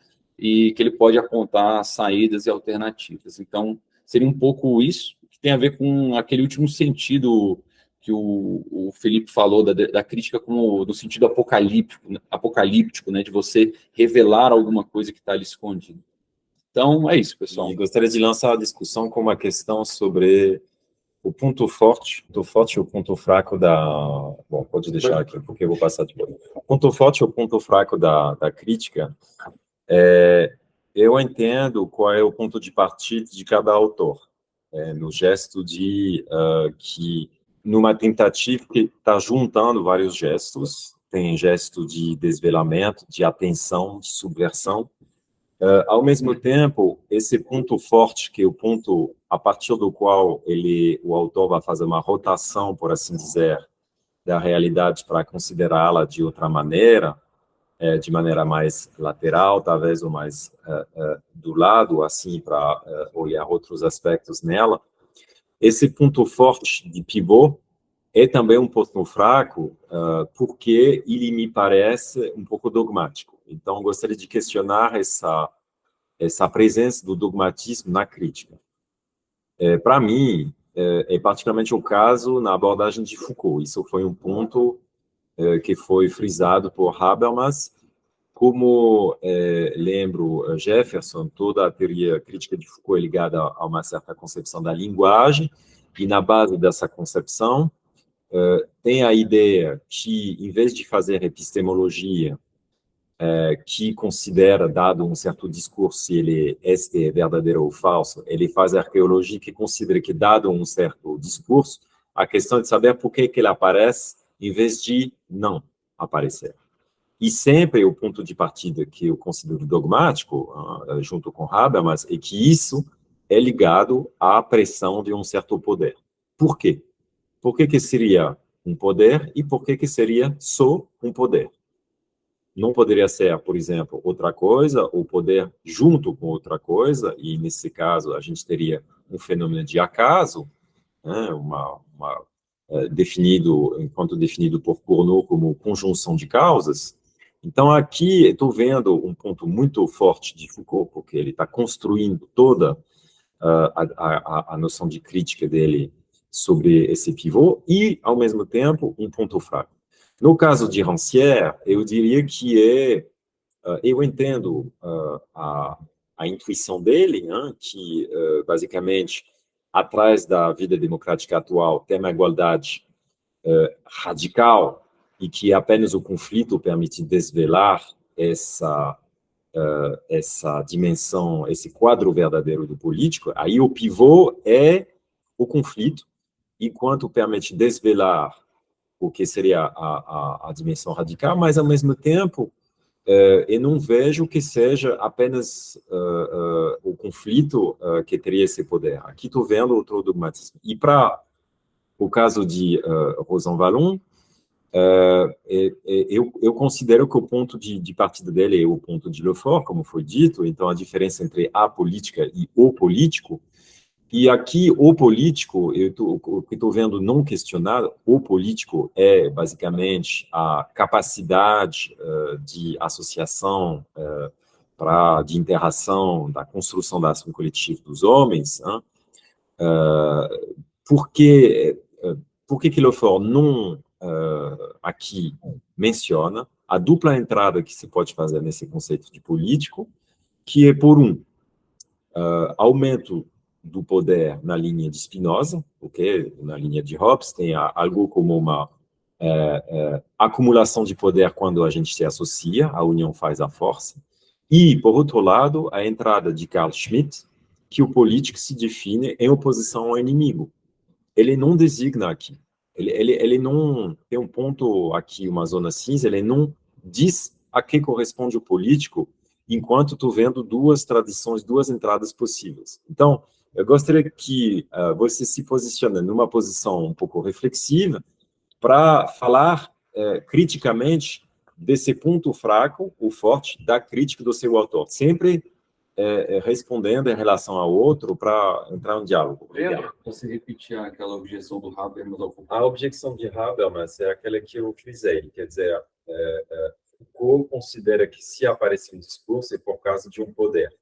e que ele pode apontar saídas e alternativas. Então, seria um pouco isso, que tem a ver com aquele último sentido que o Felipe falou, da crítica como no sentido apocalíptico, né, de você revelar alguma coisa que está ali escondida. Então, é isso, pessoal. E gostaria de lançar a discussão com uma questão sobre o ponto forte e o ponto fraco da... Bom, pode deixar aqui, porque eu vou passar de novo. O ponto forte e o ponto fraco da crítica, eu entendo qual é o ponto de partida de cada autor, no gesto de que numa tentativa que está juntando vários gestos, tem gesto de desvelamento, de atenção, de subversão. Ao mesmo tempo, esse ponto forte, que é o ponto a partir do qual o autor vai fazer uma rotação, por assim dizer, da realidade para considerá-la de outra maneira, de maneira mais lateral, talvez, ou mais do lado, assim, para olhar outros aspectos nela. Esse ponto forte de pivô é também um ponto fraco, porque ele me parece um pouco dogmático. Então, gostaria de questionar essa presença do dogmatismo na crítica. Para mim, é particularmente o caso na abordagem de Foucault. Isso foi um ponto que foi frisado por Habermas. Como lembro Jefferson, toda a teoria crítica de Foucault é ligada a uma certa concepção da linguagem, e na base dessa concepção tem a ideia que, em vez de fazer epistemologia, que considera, dado um certo discurso, se ele é verdadeiro ou falso, ele faz arqueologia que considera que, dado um certo discurso, a questão é de saber por que ele aparece, em vez de não aparecer. E sempre o ponto de partida que eu considero dogmático, junto com Habermas, é que isso é ligado à pressão de um certo poder. Por quê? Por que seria um poder e por que seria só um poder? Não poderia ser, por exemplo, outra coisa, ou poder junto com outra coisa, e nesse caso a gente teria um fenômeno de acaso, né, enquanto definido por Cournot como conjunção de causas. Então, aqui estou vendo um ponto muito forte de Foucault, porque ele está construindo toda a noção de crítica dele sobre esse pivô, e, ao mesmo tempo, um ponto fraco. No caso de Rancière, eu diria que eu entendo a intuição dele, né, que, basicamente, atrás da vida democrática atual tem uma igualdade radical, e que apenas o conflito permite desvelar essa dimensão, esse quadro verdadeiro do político. Aí o pivô é o conflito, enquanto permite desvelar o que seria a dimensão radical, mas, ao mesmo tempo, eu não vejo que seja apenas o conflito que teria esse poder. Aqui estou vendo outro dogmatismo. E para o caso de Rosan Vallon, eu considero que o ponto de partida dele é o ponto de Lefort, como foi dito, então a diferença entre a política e o político. E aqui, o político, o que estou vendo não questionado, o político é, basicamente, a capacidade de associação, de interação, da construção da ação coletiva dos homens, né? Por que Lefort não, aqui, menciona a dupla entrada que se pode fazer nesse conceito de político, que é, por aumento do poder na linha de Spinoza, okay? Na linha de Hobbes, tem algo como uma acumulação de poder quando a gente se associa, a união faz a força. E, por outro lado, a entrada de Carl Schmitt, que o político se define em oposição ao inimigo. Ele não designa aqui. Ele não tem um ponto aqui, uma zona cinza, ele não diz a que corresponde o político, enquanto estou vendo duas tradições, duas entradas possíveis. Então, eu gostaria que você se posicione numa posição um pouco reflexiva para falar criticamente desse ponto fraco ou forte da crítica do seu autor, sempre respondendo em relação ao outro para entrar em diálogo. Obrigado. Você repetir aquela objeção do Habermas ao Foucault? A objeção de Habermas é aquela que eu frisei, quer dizer, Foucault considera que se aparece um discurso é por causa de um poder.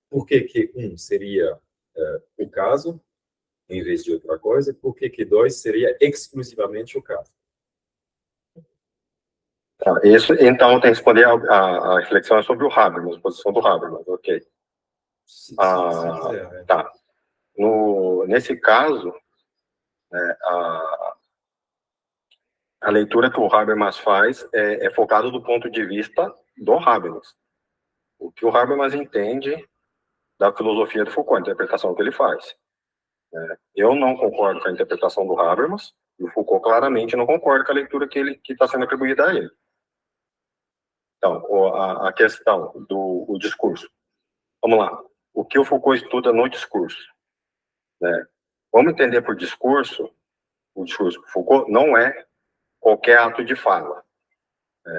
Por que seria o caso, em vez de outra coisa? Por que dois seria exclusivamente o caso? Isso, então, tem que responder a reflexão sobre o Habermas, a posição do Habermas, ok. Tá. Nesse caso, né, a leitura que o Habermas faz é focada do ponto de vista do Habermas. O que o Habermas entende da filosofia do Foucault, a interpretação que ele faz. Eu não concordo com a interpretação do Habermas, E o Foucault claramente não concorda com a leitura que está sendo atribuída a ele. Então, a questão do discurso. Vamos lá. O que o Foucault estuda no discurso? Né? Vamos entender por discurso, o discurso do Foucault não é qualquer ato de fala.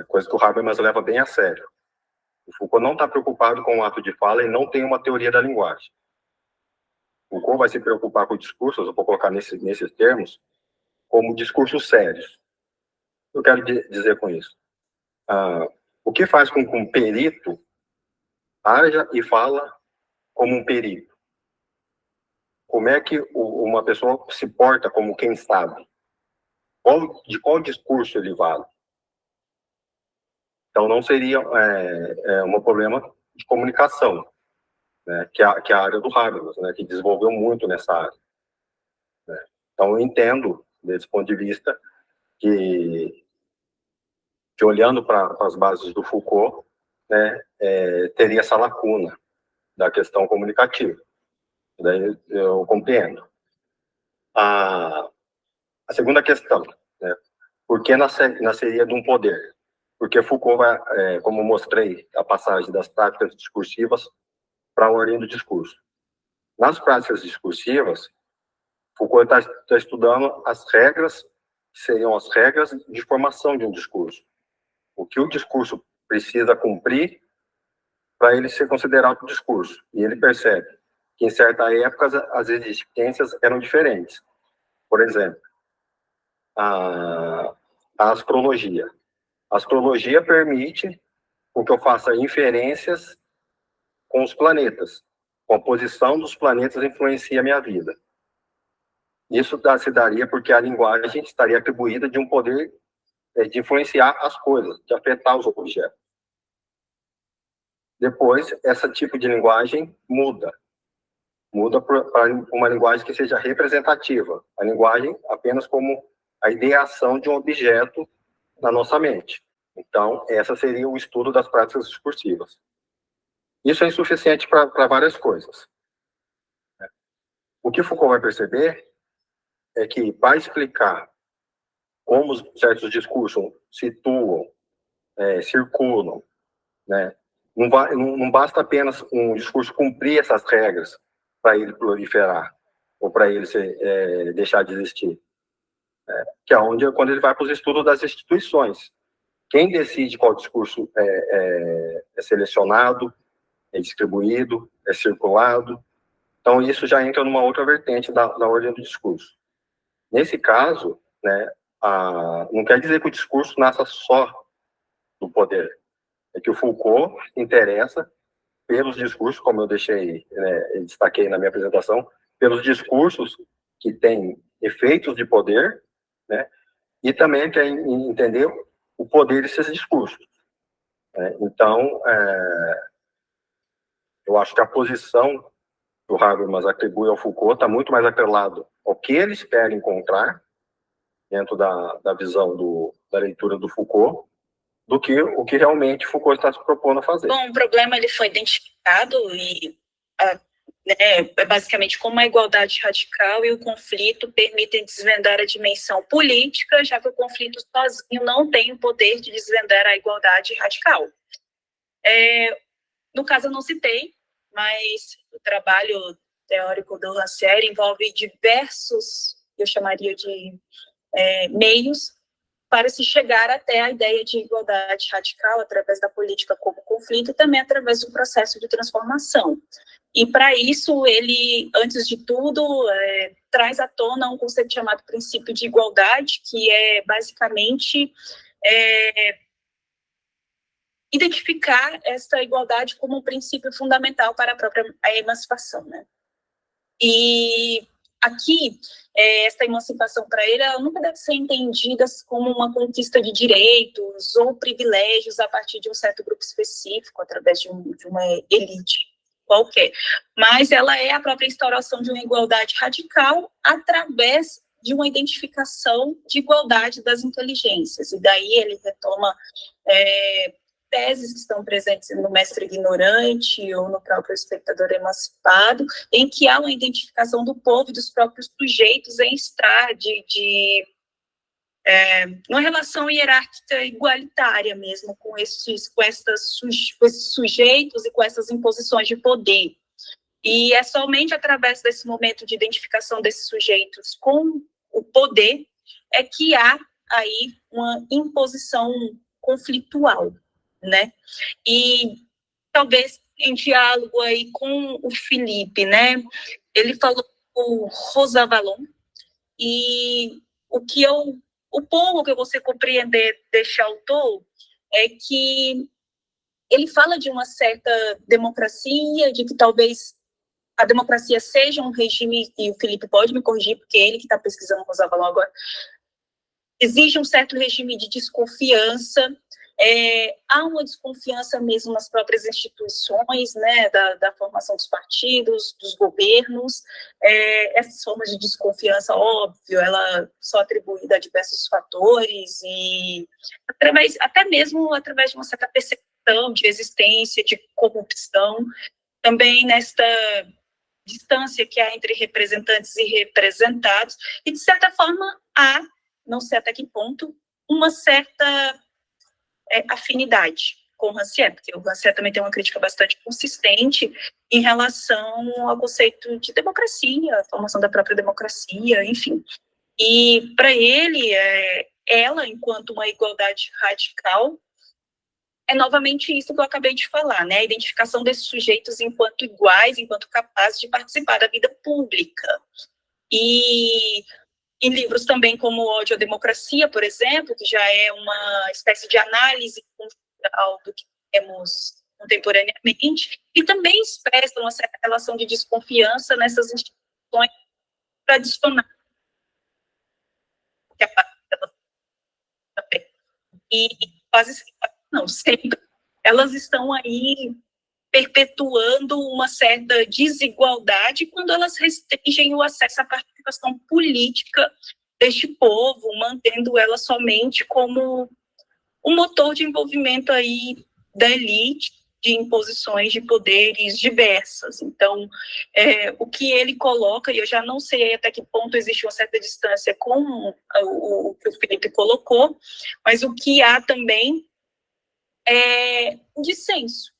Coisa que o Habermas leva bem a sério. O Foucault não está preocupado com o ato de fala e não tem uma teoria da linguagem. O Foucault vai se preocupar com discursos, eu vou colocar nesses termos, como discursos sérios. O que eu quero dizer com isso? O que faz com que um perito haja e fala como um perito? Como é que uma pessoa se porta como quem sabe? De qual discurso ele vale? Então, não seria um problema de comunicação, né, que é a área do Habermas, né, que desenvolveu muito nessa área. Né? Então, eu entendo, desse ponto de vista, que olhando para as bases do Foucault, né, teria essa lacuna da questão comunicativa. Daí eu compreendo. A segunda questão, né, por que nasceria de um poder? Porque Foucault vai, como eu mostrei, a passagem das práticas discursivas para a ordem do discurso. Nas práticas discursivas, Foucault está estudando as regras, que seriam as regras de formação de um discurso. O que o discurso precisa cumprir para ele ser considerado discurso. E ele percebe que, em certa época, as existências eram diferentes. Por exemplo, a astrologia. A astrologia permite que eu faça inferências com os planetas. Com a posição dos planetas influencia a minha vida. Isso se daria porque a linguagem estaria atribuída de um poder de influenciar as coisas, de afetar os objetos. Depois, esse tipo de linguagem muda para uma linguagem que seja representativa. A linguagem apenas como a ideação de um objeto na nossa mente. Então, essa seria o estudo das práticas discursivas. Isso é insuficiente para várias coisas. O que Foucault vai perceber é que, para explicar como certos discursos situam, circulam, né, não basta apenas um discurso cumprir essas regras para ele proliferar ou para ele deixar de existir. Que é quando ele vai para os estudos das instituições. Quem decide qual discurso é selecionado, é distribuído, é circulado. Então, isso já entra numa outra vertente da ordem do discurso. Nesse caso, né, não quer dizer que o discurso nasça só do poder. É que o Foucault interessa pelos discursos, como eu destaquei na minha apresentação, pelos discursos que têm efeitos de poder, né, e também quer entender o poder desses discursos. Né? Então, eu acho que a posição que o Habermas atribui ao Foucault está muito mais atrelado ao que ele espera encontrar dentro da visão da leitura do Foucault, do que o que realmente Foucault está se propondo a fazer. Bom, o problema ele foi identificado e basicamente como a igualdade radical e o conflito permitem desvendar a dimensão política, já que o conflito sozinho não tem o poder de desvendar a igualdade radical. No caso, eu não citei, mas o trabalho teórico do Rancière envolve diversos, eu chamaria de meios para se chegar até a ideia de igualdade radical através da política como conflito e também através do processo de transformação. E para isso ele, antes de tudo, traz à tona um conceito chamado princípio de igualdade, que é basicamente identificar essa igualdade como um princípio fundamental para a própria emancipação, né? E aqui, essa emancipação para ele, ela nunca deve ser entendida como uma conquista de direitos ou privilégios a partir de um certo grupo específico, através de uma elite qualquer. Mas ela é a própria instauração de uma igualdade radical através de uma identificação de igualdade das inteligências. E daí ele retoma teses que estão presentes no Mestre Ignorante ou no próprio Espectador Emancipado, em que há uma identificação do povo e dos próprios sujeitos em estar de uma relação hierárquica igualitária mesmo com esses sujeitos e com essas imposições de poder. E é somente através desse momento de identificação desses sujeitos com o poder é que há aí uma imposição conflitual, né? E talvez em diálogo aí com o Felipe, né? Ele falou o Rosavalon, e o pouco que eu consigo compreender deste autor é que ele fala de uma certa democracia, de que talvez a democracia seja um regime, e o Felipe pode me corrigir, porque é ele que está pesquisando o Rosavalon agora, exige um certo regime de desconfiança, há uma desconfiança mesmo nas próprias instituições, né, da formação dos partidos, dos governos. Essas formas de desconfiança, óbvio, ela são atribuídas a diversos fatores, e até mesmo através de uma certa percepção de existência, de corrupção, também nesta distância que há entre representantes e representados, e de certa forma há, não sei até que ponto, uma certa afinidade com o Rancière, porque o Rancière também tem uma crítica bastante consistente em relação ao conceito de democracia, a formação da própria democracia, enfim. E para ele, ela, enquanto uma igualdade radical, é novamente isso que eu acabei de falar, né? A identificação desses sujeitos enquanto iguais, enquanto capazes de participar da vida pública. E em livros também como Ódio à Democracia, por exemplo, que já é uma espécie de análise cultural do que temos contemporaneamente, e também expressa uma certa relação de desconfiança nessas instituições tradicionais. E quase não, sempre elas estão aí perpetuando uma certa desigualdade quando elas restringem o acesso à participação política deste povo, mantendo ela somente como um motor de envolvimento aí da elite, de imposições de poderes diversas. Então, o que ele coloca, e eu já não sei até que ponto existe uma certa distância com o que o Felipe colocou, mas o que há também é um dissenso.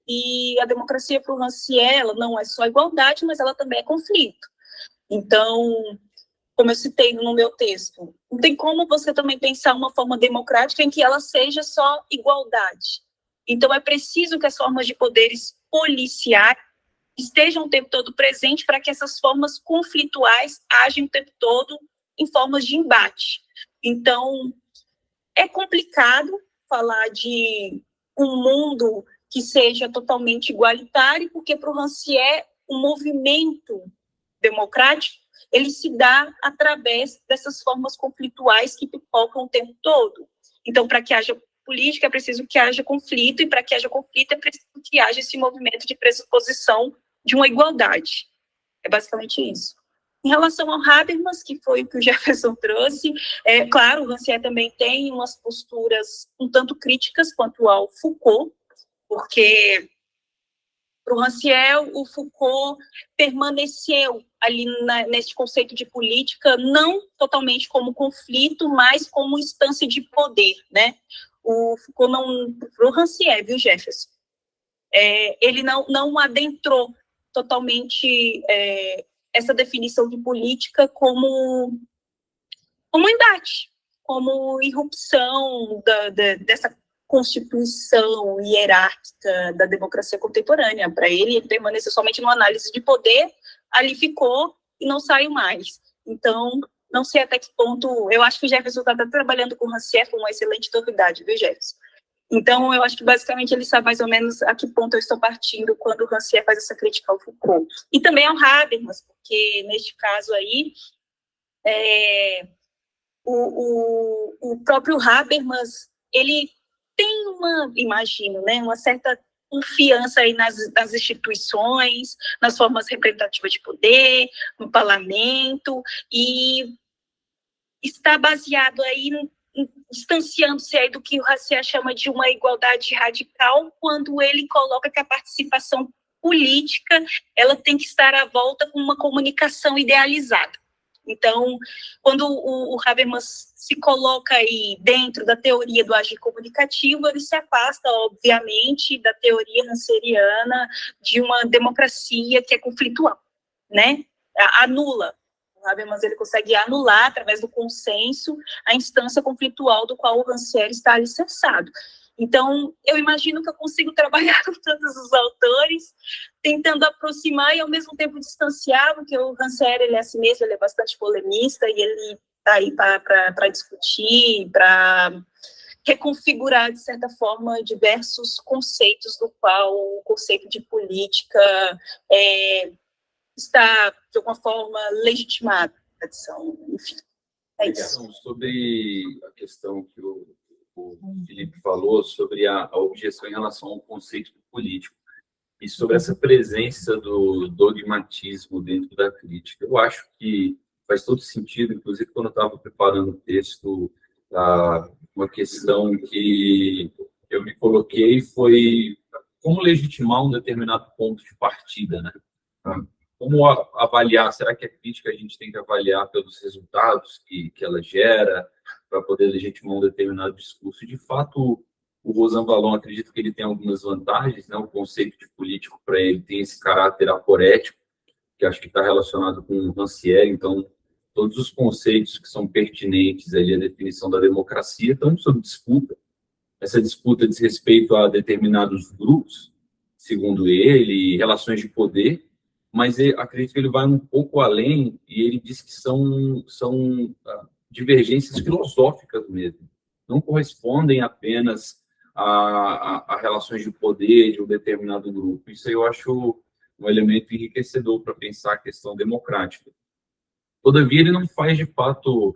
E a democracia para o Rancière, ela não é só igualdade, mas ela também é conflito. Então, como eu citei no meu texto, não tem como você também pensar uma forma democrática em que ela seja só igualdade. Então, é preciso que as formas de poderes policiais estejam o tempo todo presentes para que essas formas conflituais agem o tempo todo em formas de embate. Então, é complicado falar de um mundo que seja totalmente igualitário, porque para o Rancière, o movimento democrático, ele se dá através dessas formas conflituais que pipocam o tempo todo. Então, para que haja política, é preciso que haja conflito, e para que haja conflito, é preciso que haja esse movimento de pressuposição de uma igualdade. É basicamente isso. Em relação ao Habermas, que foi o que o Jefferson trouxe, claro, o Rancière também tem umas posturas um tanto críticas quanto ao Foucault, porque para o Rancière, o Foucault permaneceu ali nesse conceito de política, não totalmente como conflito, mas como instância de poder, né? O Foucault não, para o Rancière, viu, Jefferson? Ele não adentrou totalmente essa definição de política como embate, como irrupção dessa constituição hierárquica da democracia contemporânea. Para ele permaneceu somente numa análise de poder, ali ficou e não saiu mais. Então, não sei até que ponto, eu acho que o Jefferson está trabalhando com o Rancière, foi uma excelente novidade, viu, Jefferson? Então, eu acho que basicamente ele sabe mais ou menos a que ponto eu estou partindo quando o Rancière faz essa crítica ao Foucault. E também ao Habermas, porque neste caso aí, o próprio Habermas, ele tem uma certa confiança aí nas instituições, nas formas representativas de poder, no parlamento, e está baseado aí, distanciando-se aí do que o Rancière chama de uma igualdade radical, quando ele coloca que a participação política ela tem que estar à volta com uma comunicação idealizada. Então, quando o Habermas se coloca aí dentro da teoria do agir comunicativo, ele se afasta, obviamente, da teoria hanseriana de uma democracia que é conflitual, né? Anula. O Habermas, ele consegue anular, através do consenso, a instância conflitual do qual o Rancière está alicerçado. Então, eu imagino que eu consigo trabalhar com todos os autores, tentando aproximar e, ao mesmo tempo, distanciar, porque o Rancière, ele é assim mesmo, ele é bastante polemista, e ele está aí para discutir, para reconfigurar, de certa forma, diversos conceitos, do qual o conceito de política está, de alguma forma, legitimado. Enfim, é isso. Sobre a questão que o Felipe falou sobre a objeção em relação ao conceito político e sobre essa presença do dogmatismo dentro da crítica. Eu acho que faz todo sentido, inclusive quando eu estava preparando o texto, uma questão que eu me coloquei foi como legitimar um determinado ponto de partida, né? Como avaliar? Será que a crítica a gente tem que avaliar pelos resultados que ela gera para poder legitimar um determinado discurso? De fato, o Rosan Vallon, acredito que ele tem algumas vantagens, né? O conceito de político para ele tem esse caráter aporético, que acho que está relacionado com o Rancière. Então, todos os conceitos que são pertinentes ali à definição da democracia estão sob disputa. Essa disputa diz respeito a determinados grupos, segundo ele, relações de poder, mas acredito que ele vai um pouco além e ele diz que são divergências filosóficas mesmo. Não correspondem apenas a relações de poder de um determinado grupo. Isso eu acho um elemento enriquecedor para pensar a questão democrática. Todavia, ele não faz, de fato,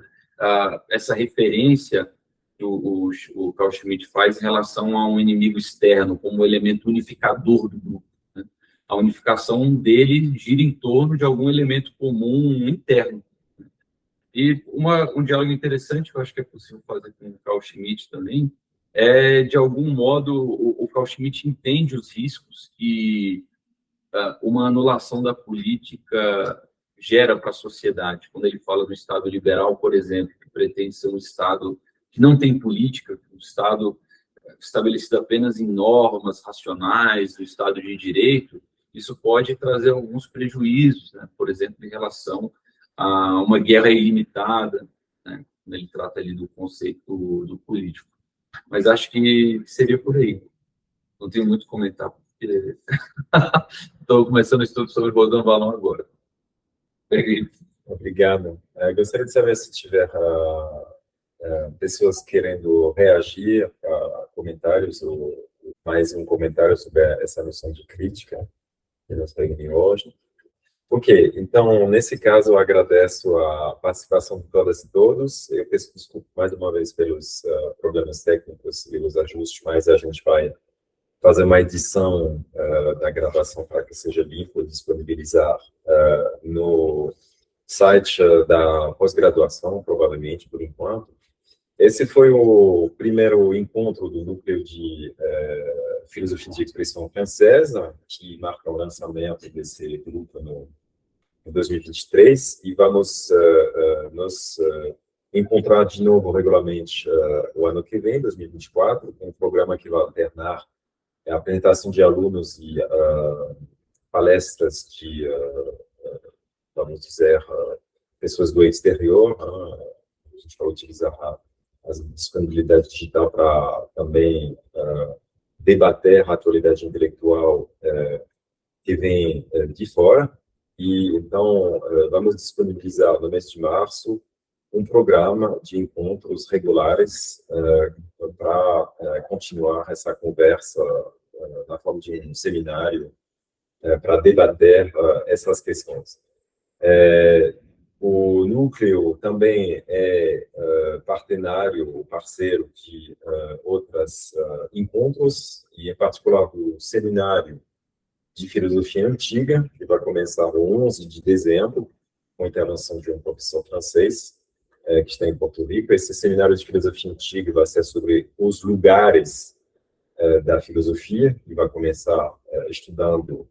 essa referência que o Carl Schmitt faz em relação a um inimigo externo como elemento unificador do grupo. Né? A unificação dele gira em torno de algum elemento comum interno. E um diálogo interessante que eu acho que é possível fazer com o Carl Schmitt também é, de algum modo, o Carl Schmitt entende os riscos que uma anulação da política gera para a sociedade. Quando ele fala do Estado liberal, por exemplo, que pretende ser um Estado que não tem política, um Estado estabelecido apenas em normas racionais, o Estado de direito, isso pode trazer alguns prejuízos, né? Por exemplo, em relação a uma guerra ilimitada, né? Quando ele trata ali do conceito do político. Mas acho que seria por aí. Não tenho muito a comentar, porque estou começando o estudo sobre o Rosan Vallon agora. Obrigado. Gostaria de saber se tiver pessoas querendo reagir a comentários, ou mais um comentário sobre essa noção de crítica que nós temos hoje. Ok, então, nesse caso, eu agradeço a participação de todas e todos. Eu peço desculpa mais uma vez pelos problemas técnicos e os ajustes, mas a gente vai fazer uma edição da gravação para que seja limpo, disponibilizar no site da pós-graduação, provavelmente, por enquanto. Esse foi o primeiro encontro do núcleo de filosofia de expressão francesa, que marca o lançamento desse grupo em 2023, e vamos nos encontrar de novo regularmente o ano que vem, 2024, com um programa que vai alternar a apresentação de alunos e palestras de, vamos dizer, pessoas do exterior. A gente vai utilizar a disponibilidade digital para também debater a atualidade intelectual que vem de fora. E, então, vamos disponibilizar no mês de março um programa de encontros regulares para continuar essa conversa na forma de um seminário para debater essas questões. O núcleo também é parceiro de outros encontros, e em particular do seminário de filosofia antiga, que vai começar no 11 de dezembro, com a intervenção de um professor francês, que está em Porto Rico. Esse seminário de filosofia antiga vai ser sobre os lugares da filosofia, e vai começar estudando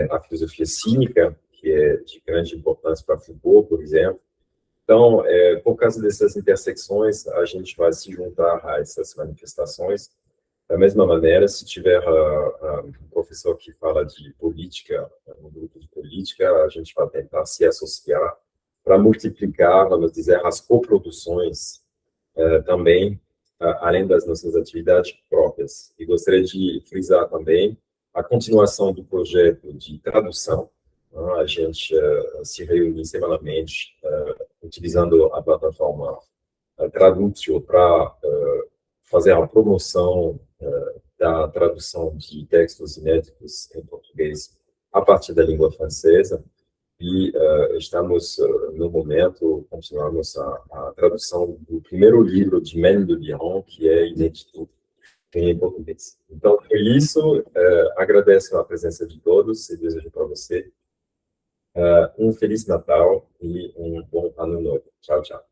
a filosofia cínica, que é de grande importância para Foucault, por exemplo, Então, por causa dessas intersecções, a gente vai se juntar a essas manifestações. Da mesma maneira, se tiver um professor que fala de política, um grupo de política, a gente vai tentar se associar para multiplicar, vamos dizer, as coproduções também, além das nossas atividades próprias. E gostaria de frisar também a continuação do projeto de tradução. A gente se reúne semanalmente, utilizando a plataforma Tradutio para fazer a promoção da tradução de textos inéditos em português a partir da língua francesa. E estamos, no momento, continuamos a tradução do primeiro livro de Mène de Biran, que é inédito em português. Então, foi isso. Agradeço a presença de todos e desejo para você um Feliz Natal e um bom Ano Novo. Tchau, tchau.